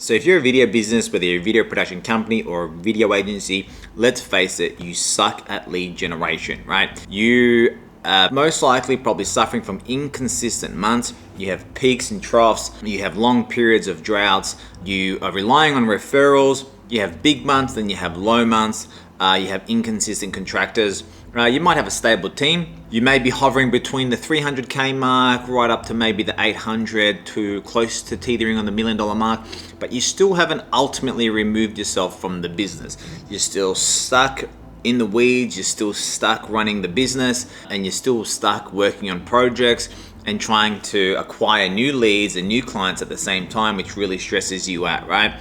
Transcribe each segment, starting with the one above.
So if you're a video business, whether you're a video production company or a video agency, let's face it, you suck at lead generation, right? You are most likely probably suffering from inconsistent months. You have peaks and troughs. You have long periods of droughts. You are relying on referrals. You have big months, then you have low months. You have inconsistent contractors. You might have a stable team. You may be hovering between the 300K mark right up to maybe the 800 to close to teetering on the $1 million mark, but you still haven't ultimately removed yourself from the business. You're still stuck in the weeds, you're still stuck running the business, and you're still stuck working on projects and trying to acquire new leads and new clients at the same time, which really stresses you out, right?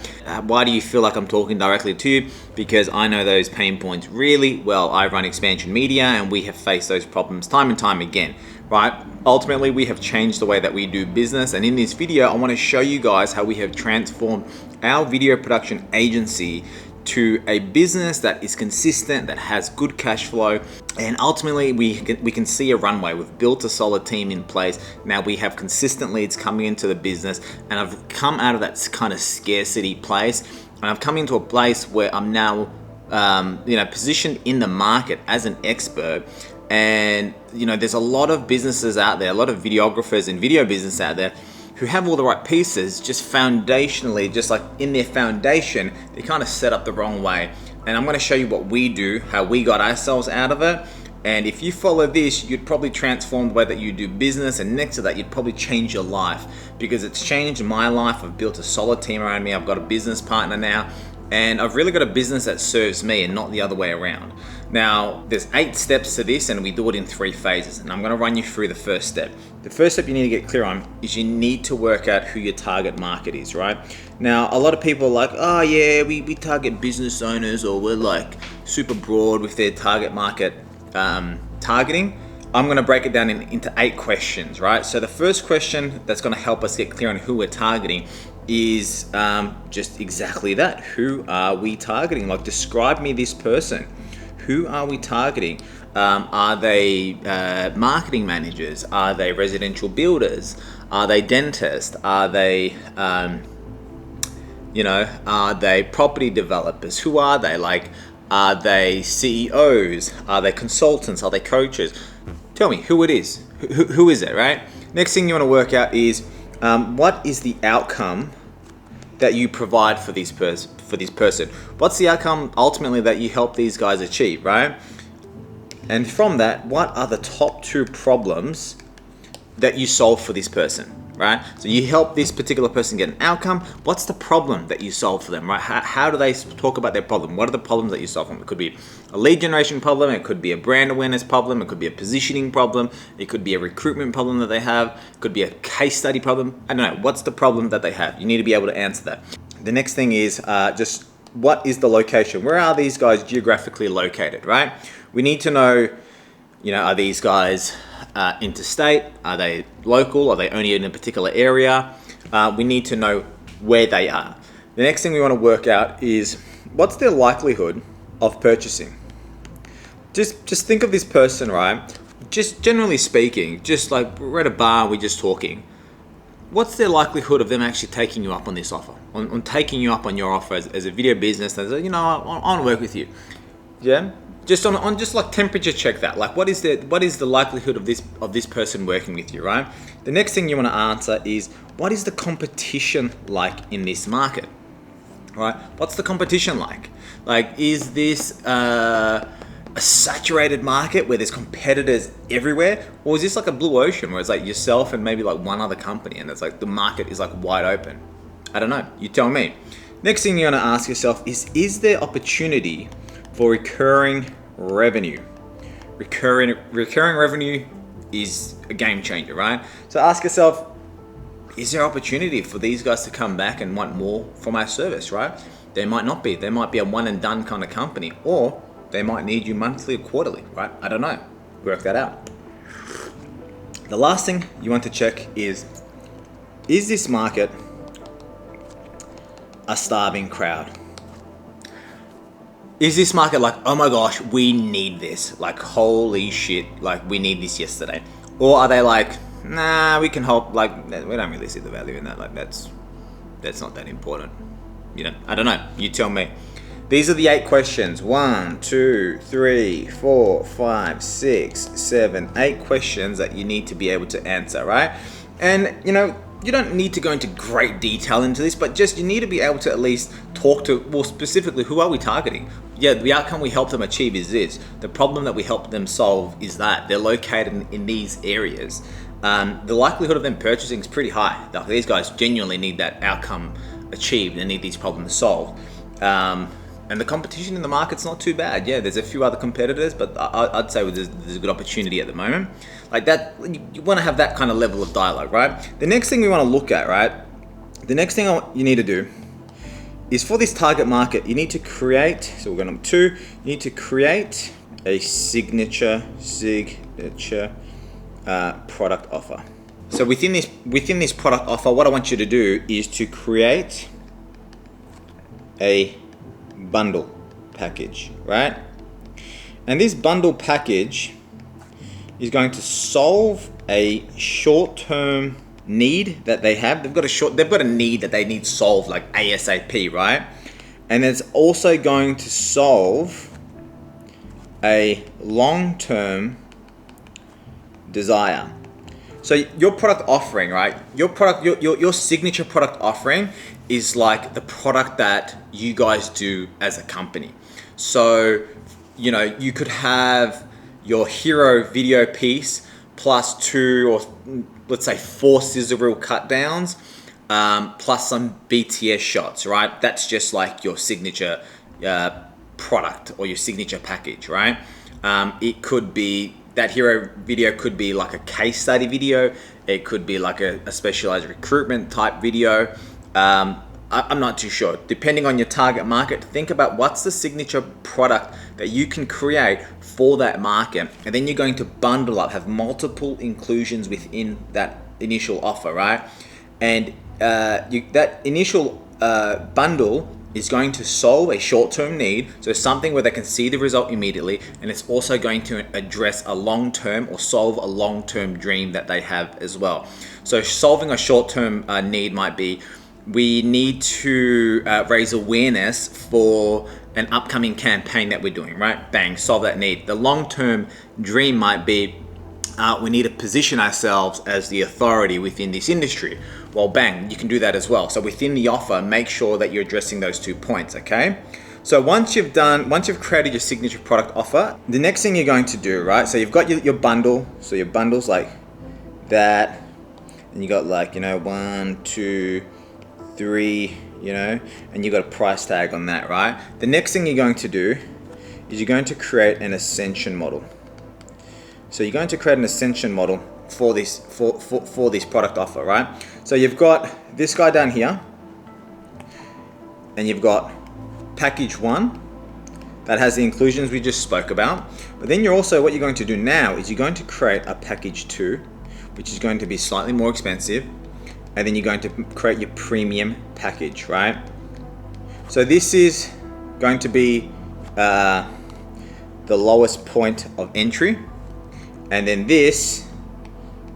Why do you feel like I'm talking directly to you? Because I know those pain points really well. I run Expansion Media and we have faced those problems time and time again, right? Ultimately, we have changed the way that we do business. And in this video, I want to show you guys how we have transformed our video production agency to a business that is consistent, that has good cash flow, and ultimately we can see a runway. We've built a solid team in place. Now we have consistent leads coming into the business, and I've come out of that kind of scarcity place, and I've come into a place where I'm now positioned in the market as an expert. And there's a lot of businesses out there, a lot of videographers and video business out there who have all the right pieces, just foundationally, just like in their foundation, they kind of set up the wrong way. And I'm going to show you what we do, how we got ourselves out of it. And if you follow this, you'd probably transform the way that you do business. And next to that, you'd probably change your life, because it's changed my life. I've built a solid team around me. I've got a business partner now, and I've really got a business that serves me and not the other way around. Now, there's 8 steps to this, and we do it in 3 phases. And I'm going to run you through the first step. The first step you need to get clear on is you need to work out who your target market is, right? Now, a lot of people are like, oh yeah, we target business owners, or we're like super broad with their target market targeting. I'm going to break it down into 8 questions, right? So the first question that's going to help us get clear on who we're targeting is just exactly that. Who are we targeting? Like, describe me this person. Who are we targeting? Are they marketing managers? Are they residential builders? Are they dentists? Are they, are they property developers? Who are they? Like, are they CEOs? Are they consultants? Are they coaches? Tell me who it is. Who is it, right? Next thing you want to work out is what is the outcome that you provide for this person? What's the outcome ultimately that you help these guys achieve, right? And from that, what are the top 2 problems that you solve for this person, right? So you help this particular person get an outcome. What's the problem that you solve for them, right? How do they talk about their problem? What are the problems that you solve for them? It could be a lead generation problem. It could be a brand awareness problem. It could be a positioning problem. It could be a recruitment problem that they have. It could be a case study problem. I don't know. What's the problem that they have? You need to be able to answer that. The next thing is just what is the location? Where are these guys geographically located, right? We need to know, are these guys interstate? Are they local? Are they only in a particular area? We need to know where they are. The next thing we want to work out is what's their likelihood of purchasing? Just think of this person, right? Just generally speaking, just like we're at a bar, we're just talking. What's their likelihood of them actually taking you up on this offer? On taking you up on your offer as a video business, and say, I want to work with you. Yeah? Just on just like temperature check that. Like, what is the likelihood of this person working with you, right? The next thing you want to answer is, what is the competition like in this market? Right? What's the competition like? Like, is this a saturated market where there's competitors everywhere, or is this like a blue ocean where it's like yourself and maybe like one other company, and it's like the market is like wide open? I don't know. You tell me. Next thing you want to ask yourself is there opportunity for recurring revenue? Recurring revenue is a game changer, right? So ask yourself, is there opportunity for these guys to come back and want more from our service, right? There might not be. They might be a one and done kind of company, or they might need you monthly or quarterly, right? I don't know. Work that out. The last thing you want to check is this market a starving crowd? Is this market like, oh my gosh, we need this, like holy shit, like we need this yesterday? Or are they like, nah, we can help, like we don't really see the value in that, like that's that's not that important. You know, I don't know. You tell me. These are the 8 questions. 1, 2, 3, 4, 5, 6, 7, 8 questions that you need to be able to answer, right? And you know, you don't need to go into great detail into this, but just you need to be able to at least talk to, well, specifically, who are we targeting? Yeah, the outcome we help them achieve is this. The problem that we help them solve is that they're located in these areas. The likelihood of them purchasing is pretty high. Like, these guys genuinely need that outcome achieved and need these problems solved. And the competition in the market's not too bad. Yeah, there's a few other competitors, but I'd say there's a good opportunity at the moment. Like that, you want to have that kind of level of dialogue, right? The next thing we want to look at, right? The next thing you need to do is, for this target market, you need to create, so we're going to number 2, you need to create a signature product offer. So within this product offer, what I want you to do is to create a bundle package, right? And this bundle package is going to solve a short-term need that they have. They've got a need that they need solved like ASAP, right? And it's also going to solve a long-term desire. So your product offering, right? Your signature product offering is like the product that you guys do as a company. So, you know, you could have your hero video piece plus 2 or let's say 4 scissor reel cut downs, plus some BTS shots, right? That's just like your signature product or your signature package, right? It could be, that hero video could be like a case study video. It could be like a specialized recruitment type video. I'm not too sure. Depending on your target market, think about what's the signature product that you can create for that market. And then you're going to bundle up, have multiple inclusions within that initial offer, right? And that initial bundle is going to solve a short-term need, so something where they can see the result immediately, and it's also going to address a long-term or solve a long-term dream that they have as well. So solving a short-term need might be, we need to raise awareness for an upcoming campaign that we're doing, right? Bang, solve that need. The long-term dream might be, we need to position ourselves as the authority within this industry. Well, bang, you can do that as well. So within the offer, make sure that you're addressing those 2 points, okay? So once you've created your signature product offer, the next thing you're going to do, right? So you've got your bundle. So your bundle's like that, and you got like, you know, 1, 2, 3, you know, and you got a price tag on that, right? The next thing you're going to do is you're going to create an ascension model. So you're going to create an ascension model for this for this product offer, right? So you've got this guy down here, and you've got package 1 that has the inclusions we just spoke about. But then what you're going to do now is you're going to create a package 2, which is going to be slightly more expensive, and then you're going to create your premium package, right? So this is going to be the lowest point of entry, and then this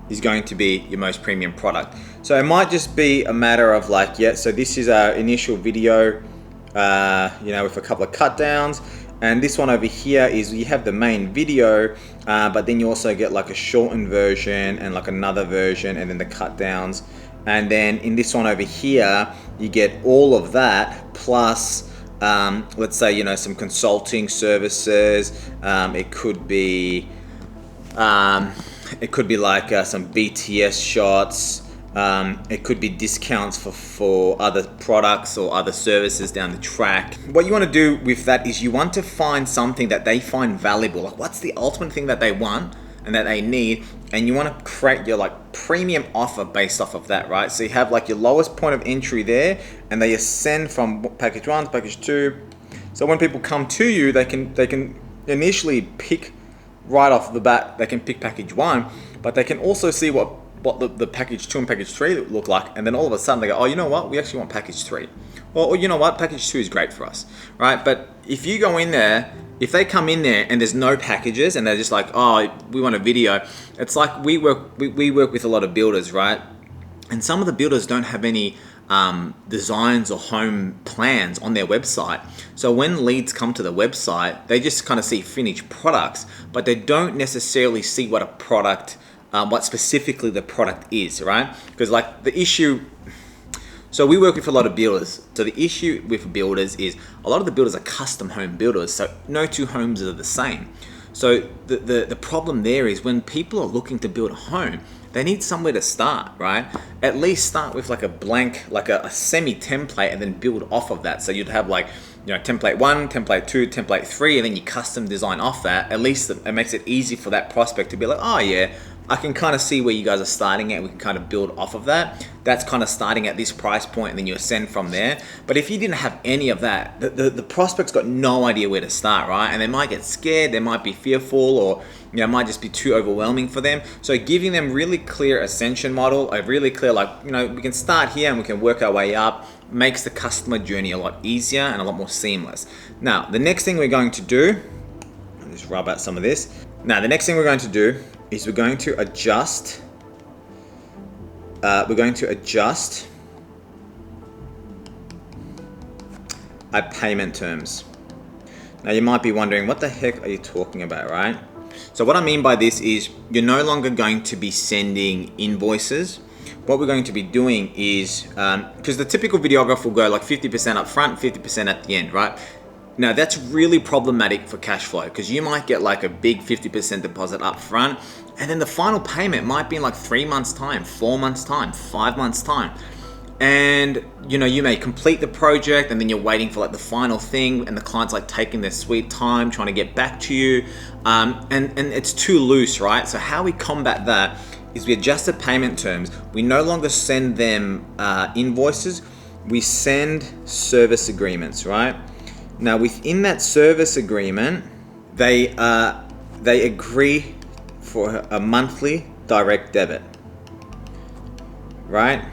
is going to be your most premium product. So it might just be a matter of like, yeah, so this is our initial video, you know, with a couple of cut downs, and this one over here is, you have the main video, but then you also get like a shortened version and like another version, and then the cut downs. And then in this one over here, you get all of that plus, let's say, you know, some consulting services. It could be like some BTS shots. It could be discounts for other products or other services down the track. What you want to do with that is you want to find something that they find valuable. Like, what's the ultimate thing that they want and that they need, and you want to create your like premium offer based off of that, right? So you have like your lowest point of entry there, and they ascend from package 1 to package 2. So when people come to you, they can initially pick right off the bat, they can pick package 1, but they can also see what the package 2 and package 3 look like, and then all of a sudden they go, oh, you know what, we actually want package 3. Or you know what, package 2 is great for us, right? But if you go in there, if they come in there and there's no packages and they're just like, oh, we want a video, it's like we work with a lot of builders, right? And some of the builders don't have any designs or home plans on their website. So when leads come to the website, they just kind of see finished products, but they don't necessarily see what a product, what specifically the product is, right? Because like the issue, so we work with a lot of builders. So the issue with builders is a lot of the builders are custom home builders. So no two homes are the same. So the problem there is when people are looking to build a home, they need somewhere to start, right? At least start with like a blank, like a semi-template, and then build off of that. So you'd have like, you know, template 1, template 2, template 3, and then you custom design off that. At least it makes it easy for that prospect to be like, oh yeah, I can kind of see where you guys are starting at. We can kind of build off of that. That's kind of starting at this price point, and then you ascend from there. But if you didn't have any of that, the prospect's got no idea where to start, right? And they might get scared, they might be fearful, or you know, it might just be too overwhelming for them. So giving them really clear ascension model, a really clear, like, you know, we can start here and we can work our way up, makes the customer journey a lot easier and a lot more seamless. Now, the next thing we're going to do, I'll just rub out some of this. Now, the next thing we're going to do is we're going to adjust our payment terms. Now you might be wondering, what the heck are you talking about, right? So what I mean by this is you're no longer going to be sending invoices. What we're going to be doing is, because the typical videographer will go like 50% up front, 50% at the end, right? Now that's really problematic for cash flow, because you might get like a big 50% deposit up front, and then the final payment might be in like 3 months time, 4 months time, 5 months time. And you know, you may complete the project and then you're waiting for like the final thing, and the client's like taking their sweet time trying to get back to you, and it's too loose, right? So how we combat that is we adjust the payment terms. We no longer send them invoices, we send service agreements, right? Now within that service agreement, they agree for a monthly direct debit, right?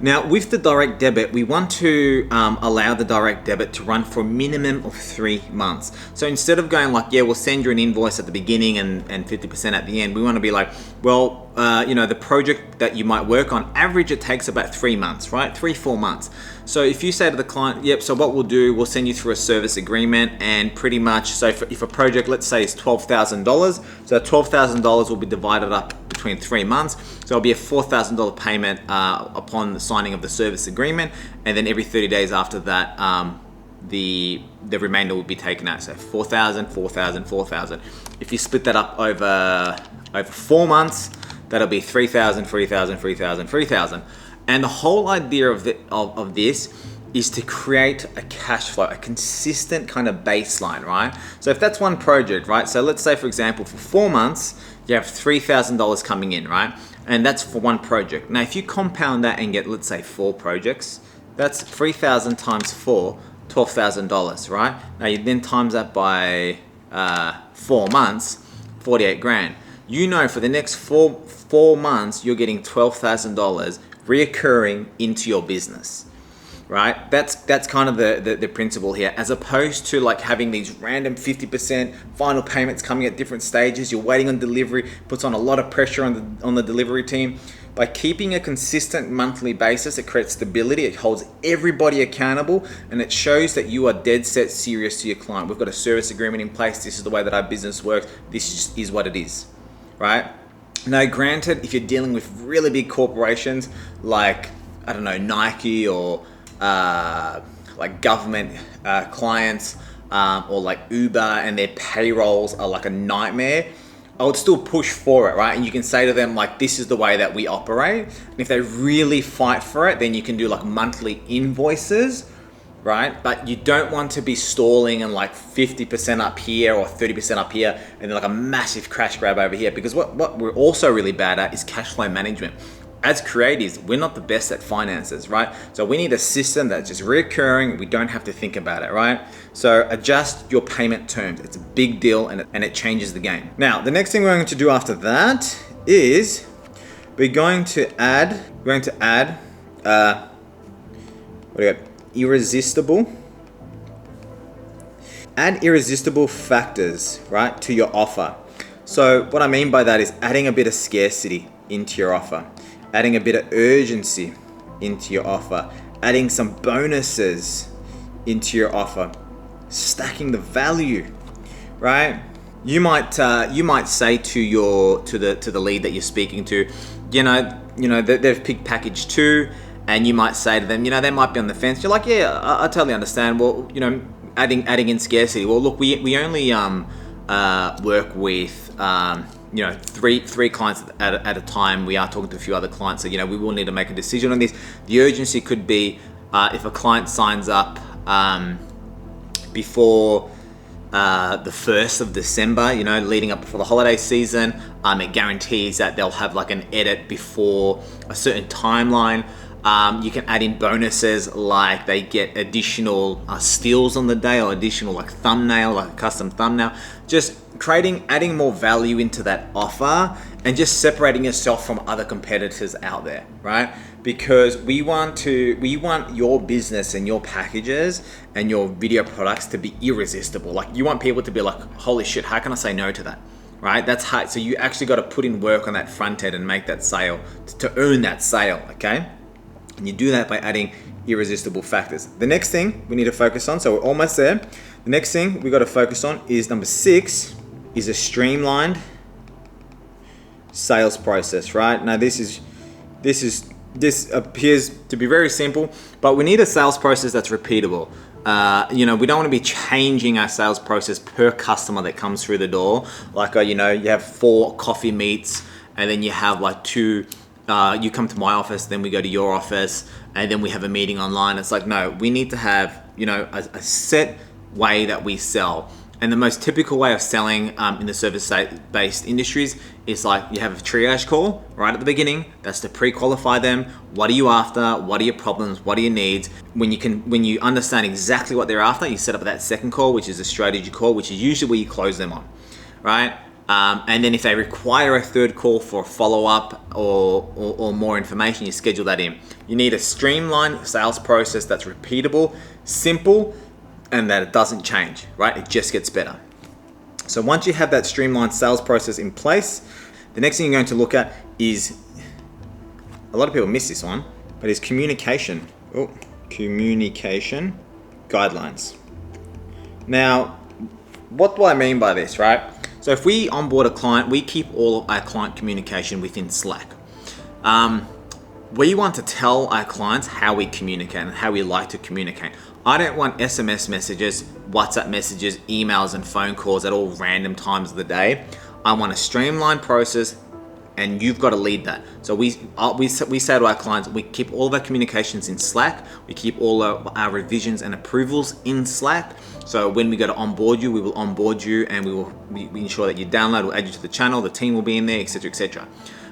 Now with the direct debit, we want to allow the direct debit to run for a minimum of 3 months. So instead of going like, yeah, we'll send you an invoice at the beginning and 50% at the end, we want to be like, well, you know, the project that you might work on, average it takes about 3 months, right? 3-4 months. So if you say to the client, yep, so what we'll do, we'll send you through a service agreement, and pretty much, so if a project, let's say, is $12,000, so $12,000 will be divided up between 3 months. So it'll be a $4,000 payment upon the signing of the service agreement, and then every 30 days after that, the remainder will be taken out. So 4,000, 4,000, 4,000. If you split that up over 4 months, that'll be 3,000, 3,000, 3,000, 3,000. And the whole idea of this is to create a cash flow, a consistent kind of baseline, right? So if that's one project, right? So let's say, for example, for 4 months, you have $3,000 coming in, right? And that's for one project. Now, if you compound that and get, let's say, 4 projects, that's 3,000 times 4, $12,000, right? Now you then times that by 4 months, 48 grand. You know, for the next four months, you're getting $12,000 reoccurring into your business, right? That's kind of the principle here, as opposed to like having these random 50% final payments coming at different stages. You're waiting on delivery, puts on a lot of pressure on the delivery team. By keeping a consistent monthly basis, it creates stability, it holds everybody accountable, and it shows that you are dead set serious to your client. We've got a service agreement in place. This is the way that our business works. This just is what it is, right? Now, granted, if you're dealing with really big corporations like, I don't know, Nike, or like government clients, or like Uber, and their payrolls are like a nightmare, I would still push for it, right? And you can say to them like, this is the way that we operate. And if they really fight for it, then you can do like monthly invoices, right? But you don't want to be stalling and like 50% up here or 30% up here, and then like a massive crash grab over here. Because what we're also really bad at is cash flow management. As creatives, we're not the best at finances, right? So we need a system that's just recurring. We don't have to think about it, right? So adjust your payment terms. It's a big deal, and it changes the game. Now, the next thing we're going to do after that is we're going to add what do we got? Add irresistible factors, right, to your offer. So what I mean by that is adding a bit of scarcity into your offer, adding a bit of urgency into your offer, adding some bonuses into your offer, stacking the value, right? You might say to the lead that you're speaking to, they've picked package 2, and you might say to them, they might be on the fence. You're like, yeah, I totally understand. Well, adding in scarcity. Well, look, we only work with three clients at a time. We are talking to a few other clients, so we will need to make a decision on this. The urgency could be if a client signs up before the 1st of December, leading up before the holiday season, it guarantees that they'll have like an edit before a certain timeline. You can add in bonuses like they get additional steals on the day, or additional like thumbnail, like a custom thumbnail. Just adding more value into that offer, and just separating yourself from other competitors out there, right? Because we want your business and your packages and your video products to be irresistible. Like, you want people to be like, holy shit, how can I say no to that? Right? That's hard. So you actually got to put in work on that front end and make that sale to earn that sale, okay? And you do that by adding irresistible factors. The next thing we need to focus on, so we're almost there. The next thing we got to focus on is number 6, is a streamlined sales process, right? Now this appears to be very simple, but we need a sales process that's repeatable. We don't want to be changing our sales process per customer that comes through the door. Like, you have 4 coffee meets, and then you have like 2, you come to my office, then we go to your office, and then we have a meeting online. It's like, no, we need to have, a set way that we sell. And the most typical way of selling in the service-based industries is like, you have a triage call right at the beginning. That's to pre-qualify them. What are you after? What are your problems? What are your needs? When you understand exactly what they're after, you set up that second call, which is a strategy call, which is usually where you close them on, right? And then if they require a third call for a follow-up or more information, you schedule that in. You need a streamlined sales process that's repeatable, simple, and that it doesn't change, right? It just gets better. So once you have that streamlined sales process in place, the next thing you're going to look at is, a lot of people miss this one, but is communication. Communication guidelines. Now, what do I mean by this, right? So if we onboard a client, we keep all of our client communication within Slack. We want to tell our clients how we communicate and how we like to communicate. I don't want SMS messages, WhatsApp messages, emails, and phone calls at all random times of the day. I want a streamlined process, and you've got to lead that. So we say to our clients, we keep all of our communications in Slack. We keep all of our revisions and approvals in Slack. So when we go to onboard you, we will onboard you, and we ensure that you download, we'll add you to the channel, the team will be in there, etc., etc.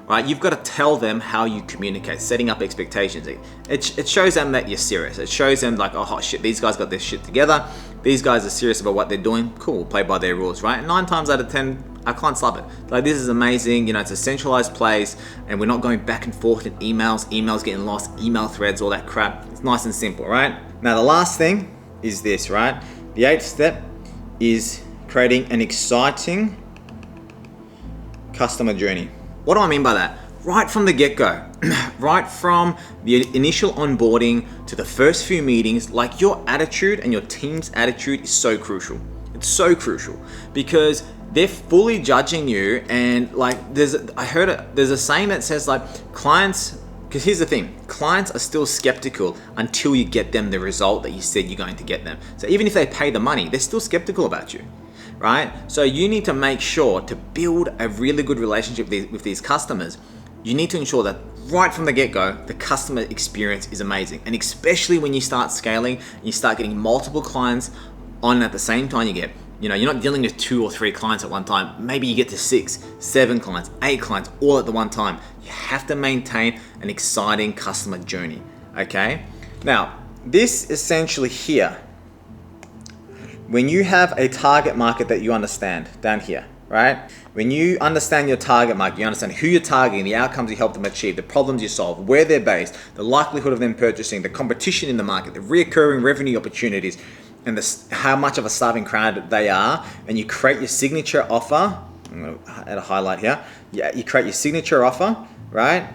Right? You've got to tell them how you communicate, setting up expectations. It shows them that you're serious. It shows them like, oh shit, these guys got their shit together. These guys are serious about what they're doing. Cool, we'll play by their rules, right? 9 times out of 10, our clients love it. Like, this is amazing. It's a centralized place, and we're not going back and forth in emails getting lost, email threads, all that crap. It's nice and simple, right? Now, the last thing is this, right? The 8th step is creating an exciting customer journey. What do I mean by that? Right from the get-go, right from the initial onboarding to the first few meetings, like, your attitude and your team's attitude is so crucial. It's so crucial because they're fully judging you, and like, there's a saying that says like, clients, because here's the thing, clients are still skeptical until you get them the result that you said you're going to get them. So even if they pay the money, they're still skeptical about you. Right? So you need to make sure to build a really good relationship with these customers. You need to ensure that right from the get-go, the customer experience is amazing. And especially when you start scaling, you start getting multiple clients on at the same time. You're not dealing with 2 or 3 clients at one time. Maybe you get to 6, 7 clients, 8 clients all at the one time. You have to maintain an exciting customer journey, okay? Now, this essentially here, when you have a target market that you understand down here, right? When you understand your target market, you understand who you're targeting, the outcomes you help them achieve, the problems you solve, where they're based, the likelihood of them purchasing, the competition in the market, the recurring revenue opportunities, and how much of a starving crowd they are, and you create your signature offer. I'm going to add a highlight here. Yeah, you create your signature offer, right?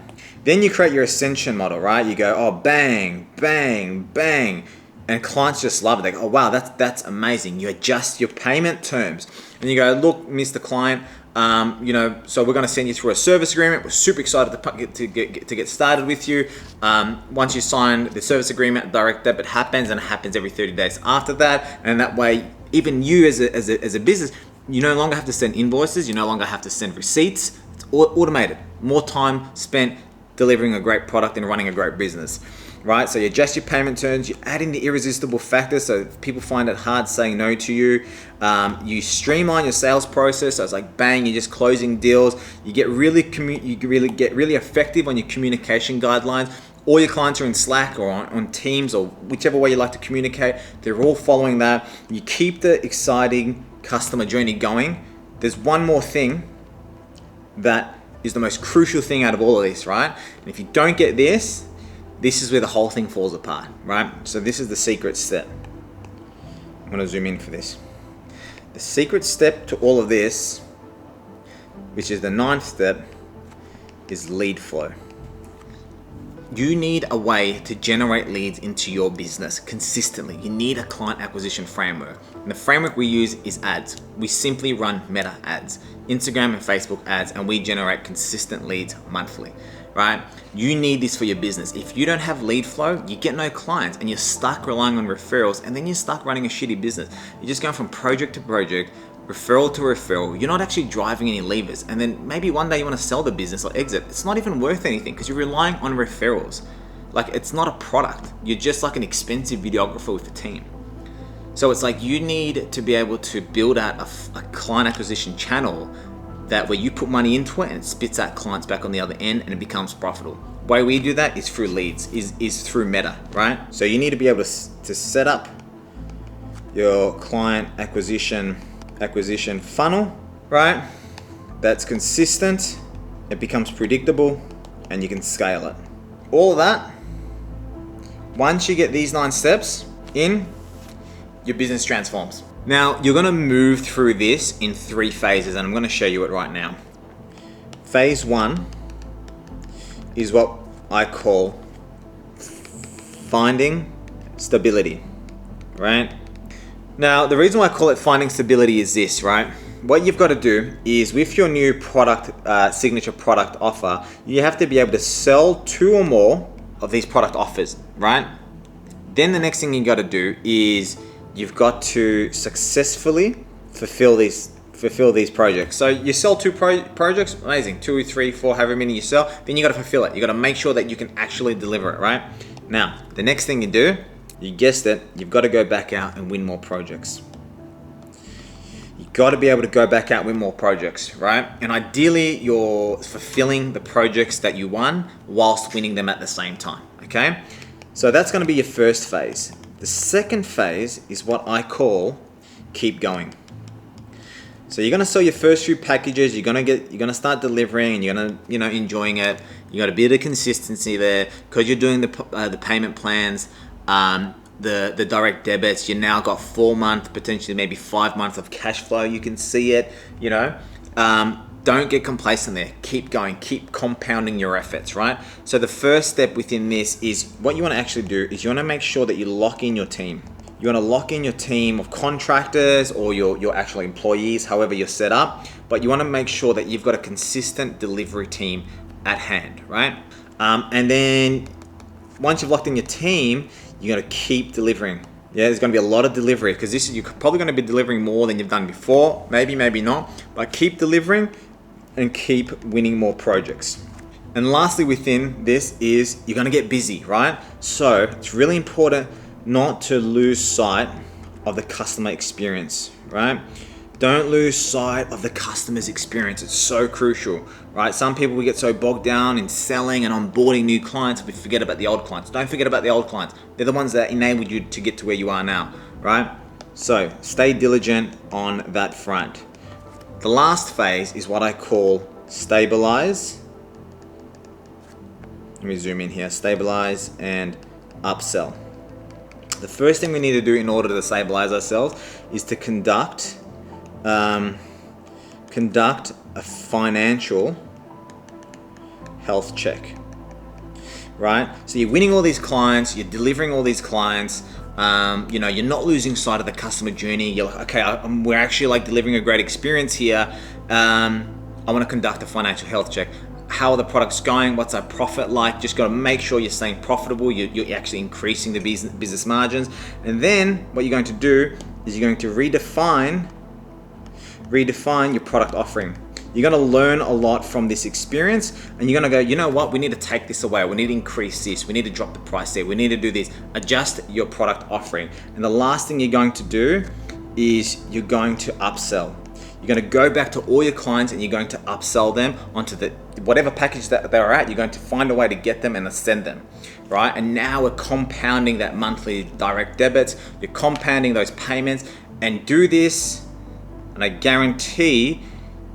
Then you create your ascension model, right? You go, oh, bang, bang, bang. And clients just love it. They go, oh, wow, that's amazing. You adjust your payment terms. And you go, look, Mr. Client, so we're going to send you through a service agreement. We're super excited to get started with you. Once you sign the service agreement, direct debit happens, and it happens every 30 days after that. And that way, even you as a business, you no longer have to send invoices. You no longer have to send receipts. It's automated. More time spent delivering a great product and running a great business, right? So you adjust your payment terms, you add in the irresistible factors so people find it hard saying no to you. You streamline your sales process, so it's like bang, you're just closing deals. You get really effective on your communication guidelines. All your clients are in Slack or on Teams or whichever way you like to communicate. They're all following that. You keep the exciting customer journey going. There's one more thing that is the most crucial thing out of all of this, right? And if you don't get this is where the whole thing falls apart, right? So this is the secret step. I'm gonna zoom in for this. The secret step to all of this, which is the 9th step, is lead flow. You need a way to generate leads into your business consistently. You need a client acquisition framework. And the framework we use is ads. We simply run Meta ads, Instagram and Facebook ads, and we generate consistent leads monthly, right? You need this for your business. If you don't have lead flow, you get no clients and you're stuck relying on referrals, and then you're stuck running a shitty business. You're just going from project to project, referral to referral. You're not actually driving any levers, and then maybe one day you want to sell the business or exit. It's not even worth anything because you're relying on referrals. Like, it's not a product. You're just like an expensive videographer with a team. So it's like you need to be able to build out a client acquisition channel that where you put money into it and it spits out clients back on the other end and it becomes profitable. The way we do that is through leads, is through Meta, right? So you need to be able to set up your client acquisition funnel, right? That's consistent, it becomes predictable, and you can scale it. All of that, once you get these 9 steps in, your business transforms. Now, you're gonna move through this in 3 phases, and I'm gonna show you it right now. Phase 1 is what I call finding stability, right? Now, the reason why I call it finding stability is this, right? What you've got to do is with your new product, signature product offer, you have to be able to sell 2 or more of these product offers, right? Then the next thing you got to do is you've got to successfully fulfill these projects. So you sell 2 projects, amazing, 2, 3, 4, however many you sell, then you got to fulfill it. You got to make sure that you can actually deliver it, right? Now, the next thing you do, you guessed it, you've got to go back out and win more projects. You've got to be able to go back out and win more projects, right? And ideally, you're fulfilling the projects that you won whilst winning them at the same time, okay? So that's going to be your first phase. The second phase is what I call keep going. So you're going to sell your first few packages, you're going to start delivering, and you're going to, enjoying it. You got a bit of consistency there because you're doing the payment plans. The direct debits, you now got 4 months, potentially maybe 5 months of cash flow. You can see it, don't get complacent there. Keep going, keep compounding your efforts, right? So the first step within this is what you want to actually do is you want to make sure that you lock in your team. You want to lock in your team of contractors or your actual employees, however you're set up, but you want to make sure that you've got a consistent delivery team at hand, right? And then once you've locked in your team, you got to keep delivering. Yeah, there's going to be a lot of delivery because you're probably going to be delivering more than you've done before. Maybe not, but keep delivering and keep winning more projects. And lastly within this is you're going to get busy, right? So it's really important not to lose sight of the customer experience, right? Don't lose sight of the customer's experience. It's so crucial, right? Some people, we get so bogged down in selling and onboarding new clients, we forget about the old clients. Don't forget about the old clients. They're the ones that enabled you to get to where you are now, right? So stay diligent on that front. The last phase is what I call stabilize. Let me zoom in here. Stabilize and upsell. The first thing we need to do in order to stabilize ourselves is to conduct a financial health check. right? So you're winning all these clients, you're delivering all these clients. You know, you're not losing sight of the customer journey. You're like, okay, we're actually like delivering a great experience here. I want to conduct a financial health check. How are the products going? What's our profit like? Just got to make sure you're staying profitable. You're actually increasing the business margins. And then what you're going to do is you're going to redefine your product offering. You're going to learn a lot from this experience, and you're going to go, you know what, we need to take this away. We need to increase this. We need to drop the price there. We need to do this. Adjust your product offering. And the last thing you're going to do is you're going to upsell. You're going to go back to all your clients and you're going to upsell them onto the whatever package that they're at. You're going to find a way to get them and ascend them, right? And now we're compounding that monthly direct debits. You're compounding those payments, and do this, and I guarantee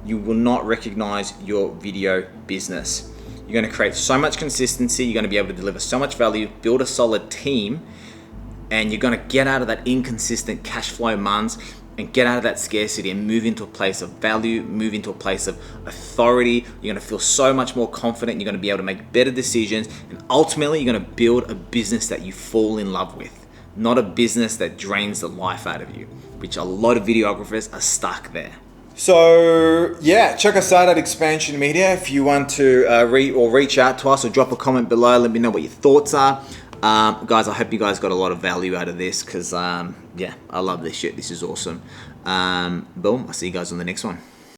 you will not recognize your video business. You're going to create so much consistency. You're going to be able to deliver so much value, build a solid team, and you're going to get out of that inconsistent cash flow months and get out of that scarcity and move into a place of value, move into a place of authority. You're going to feel so much more confident. You're going to be able to make better decisions, and ultimately you're going to build a business that you fall in love with, not a business that drains the life out of you, which a lot of videographers are stuck there. So yeah, check us out at Expansion Media. If you want to reach out to us or drop a comment below, let me know what your thoughts are. Guys, I hope you guys got a lot of value out of this, because yeah, I love this shit. This is awesome. Boom, I'll see you guys on the next one.